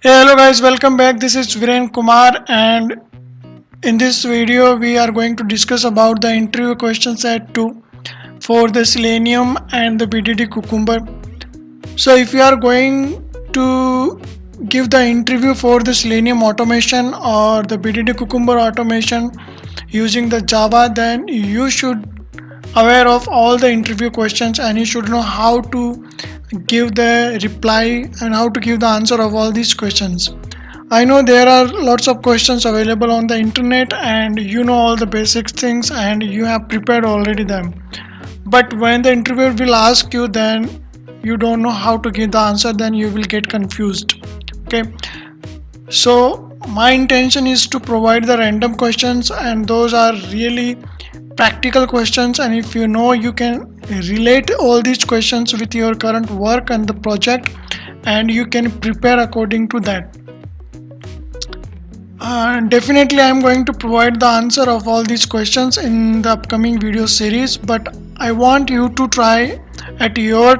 Hey, hello guys, welcome back. This is Viren Kumar, and in this video we are going to discuss about the interview question set 2 for the Selenium and the BDD Cucumber. So if you are going to give the interview for the Selenium automation or the BDD Cucumber automation using the Java, then you should aware of all the interview questions and you should know how to give the reply and how to give the answer of all these questions. I know there are lots of questions available on the internet and you know all the basic things and you have prepared already them, but when the interviewer will ask you, then you don't know how to give the answer, then you will get confused. Okay, so my intention is to provide the random questions, and those are really practical questions, and if you know, you can relate all these questions with your current work and the project, and you can prepare according to that. Definitely I am going to provide the answer of all these questions in the upcoming video series, but I want you to try at your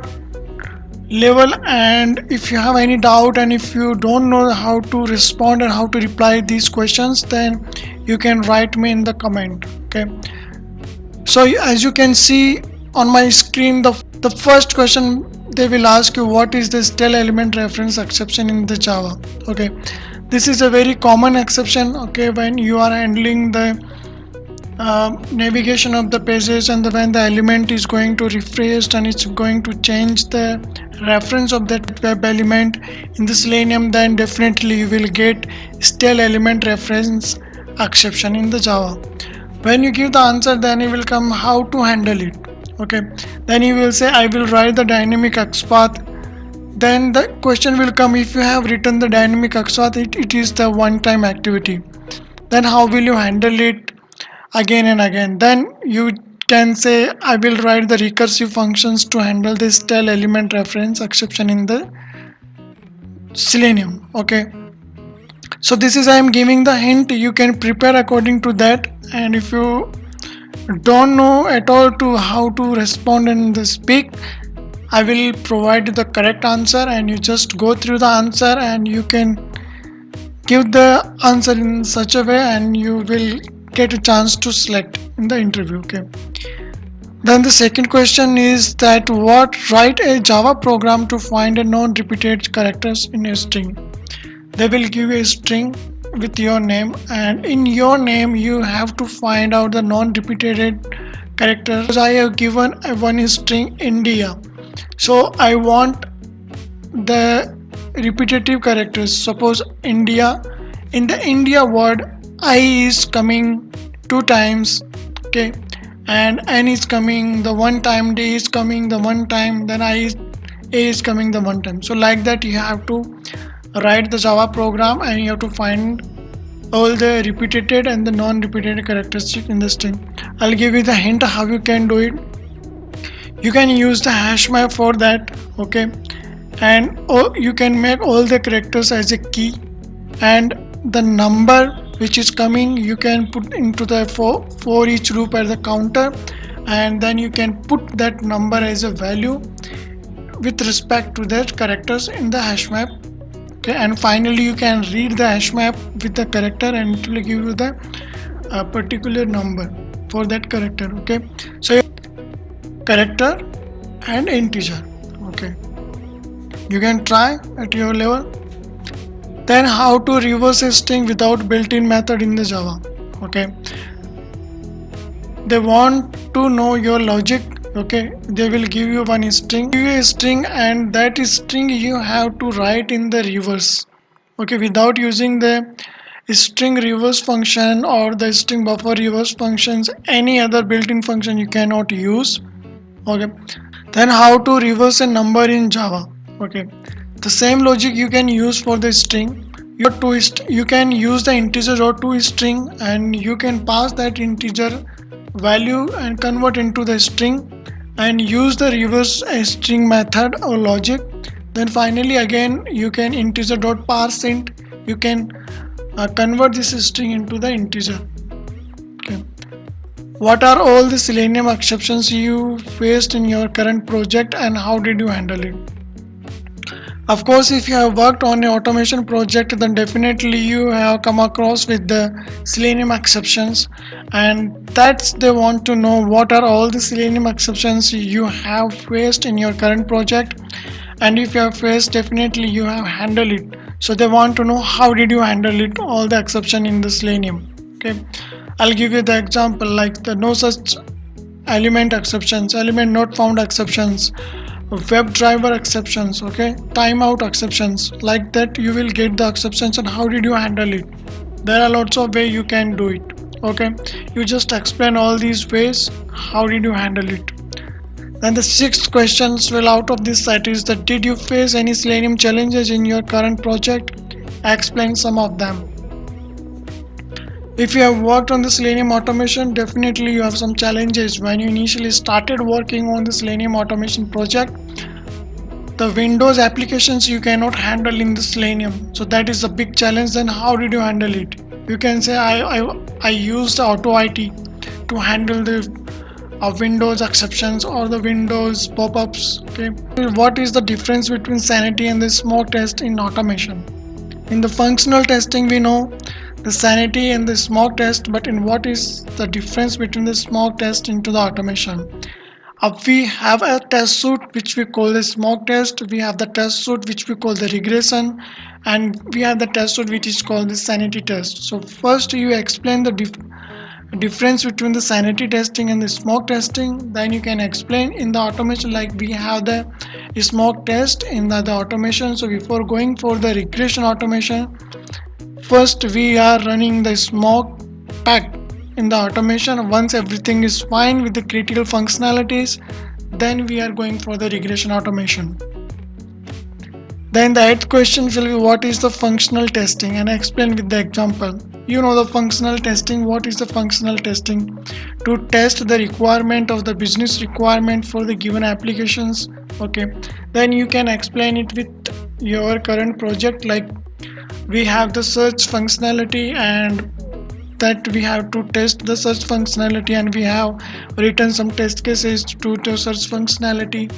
level, and if you have any doubt and if you don't know how to respond and how to reply these questions, then you can write me in the comment. Okay, so as you can see on my screen, the first question they will ask you, what is the stale element reference exception in the Java? Okay, this is a very common exception. Okay, when you are handling the navigation of the pages, and when the element is going to refresh and it's going to change the reference of that web element in the Selenium, then definitely you will get stale element reference exception in the Java. When you give the answer, then you will come how to handle it. Okay, then you will say I will write the dynamic XPath. Then the question will come, if you have written the dynamic XPath, it is the one time activity, then how will you handle it again and again? Then you can say I will write the recursive functions to handle this stale element reference exception in the Selenium. Okay, so this is I am giving the hint, you can prepare according to that, and if you don't know at all to how to respond and speak, I will provide the correct answer, and you just go through the answer and you can give the answer in such a way, and you will get a chance to select in the interview. Okay, then the second question is that what write a Java program to find a non-repeated characters in a string. They will give a string with your name, and in your name you have to find out the non-repeated characters. I have given one string India, so I want the repetitive characters. Suppose India, in the India word I is coming two times. Okay, and N is coming the one time, D is coming the one time, then A is coming the one time. So like that you have to write the Java program, and you have to find all the repeated and the non-repeated characteristics in the string. I'll give you the hint how you can do it. You can use the Hashmap for that. Okay, and you can make all the characters as a key, and the number which is coming you can put into the for each loop as a counter, and then you can put that number as a value with respect to that characters in the Hashmap. Okay, and finally you can read the Hashmap with the character, and it will give you the particular number for that character. Okay, so character and integer. Okay, you can try at your level. Then how to reverse a string without built-in method in the Java. Okay, they want to know your logic. Okay, they will give you one string, and that string you have to write in the reverse. Okay, without using the string reverse function or the string buffer reverse functions, any other built-in function you cannot use. Okay, then how to reverse a number in Java. Okay, the same logic you can use for the string. You can use the integer or toString, and you can pass that integer value and convert into the string and use the reverse string method or logic. Then finally again you can integer.parseInt, you can convert this string into the integer. Okay, what are all the Selenium exceptions you faced in your current project, and how did you handle it? Of course, if you have worked on an automation project, then definitely you have come across with the Selenium exceptions, and that's they want to know what are all the Selenium exceptions you have faced in your current project, and if you have faced, definitely you have handled it. So they want to know how did you handle it, all the exception in the Selenium. Okay, I'll give you the example like the no such element exceptions, element not found exceptions, webdriver exceptions, okay, timeout exceptions. Like that you will get the exceptions and how did you handle it. There are lots of way you can do it. Okay, you just explain all these ways how did you handle it. Then the sixth questions will out of this set is that did you face any Selenium challenges in your current project? Explain some of them. If you have worked on the Selenium automation, definitely you have some challenges when you initially started working on the Selenium automation project. The Windows applications you cannot handle in the Selenium, so that is a big challenge. Then how did you handle it? You can say I used auto IT to handle the Windows exceptions or the Windows pop-ups. Okay, what is the difference between Sanity and the smoke test in automation? In the functional testing, we know the Sanity and the smoke test, but in what is the difference between the smoke test into the automation? We have a test suite which we call the smoke test. We have the test suite which we call the regression, and we have the test suite which is called the sanity test. So first you explain the difference between the sanity testing and the smoke testing. Then you can explain in the automation like we have the smoke test in the automation. So before going for the regression automation, first we are running the smoke pack in the automation. Once everything is fine with the critical functionalities, then we are going for the regression automation. Then the eighth question will be what is the functional testing, and explain with the example. You know the functional testing. What is the functional testing? To test the requirement of the business requirement for the given applications. Okay, then you can explain it with your current project like we have the search functionality and that we have to test the search functionality, and we have written some test cases to search functionality,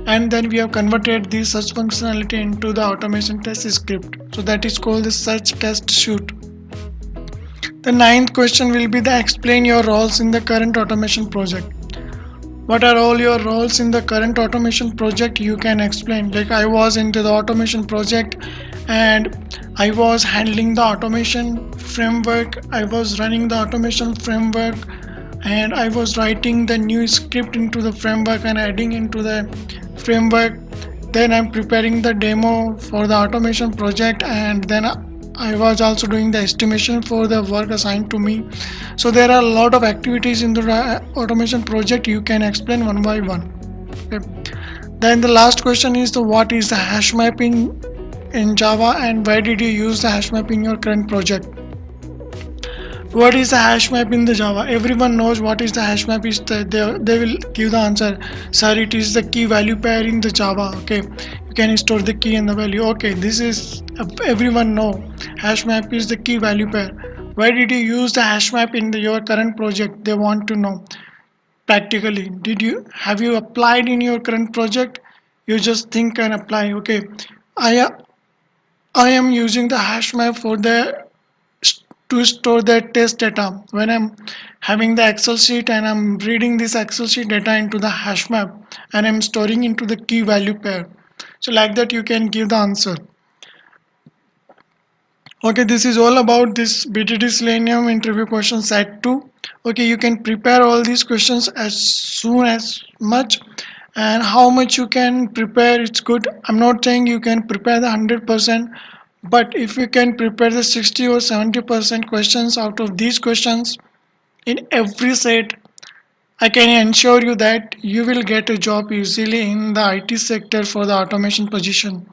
and then we have converted the search functionality into the automation test script. So that is called the search test suite. The ninth question will be the explain your roles in the current automation project. What are all your roles in the current automation project? You can explain like I was into the automation project and I was handling the automation framework, I was running the automation framework, and I was writing the new script into the framework and adding into the framework. Then I'm preparing the demo for the automation project, and then I was also doing the estimation for the work assigned to me. So there are a lot of activities in the automation project you can explain one by one. Okay. Then the last question is the what is the hash mapping in Java and why did you use the hash map in your current project? What is the hash map in the Java? Everyone knows what is the hash map is. They will give the answer. Sir, it is the key value pair in the Java. Okay, you can store the key and the value. Okay, this is everyone know. Hash map is the key value pair. Why did you use the hash map in your current project? They want to know practically. Did you have you applied in your current project? You just think and apply. Okay, I I am using the hash map for the to store the test data. When I'm having the Excel sheet and I'm reading this Excel sheet data into the hash map and I'm storing into the key value pair. So like that you can give the answer. Okay, this is all about this BTT Selenium interview question set 2. Okay, you can prepare all these questions as soon as much, and how much you can prepare it's good. I'm not saying you can prepare the 100%, but if you can prepare the 60 or 70% questions out of these questions in every set, I can ensure you that you will get a job easily in the IT sector for the automation position.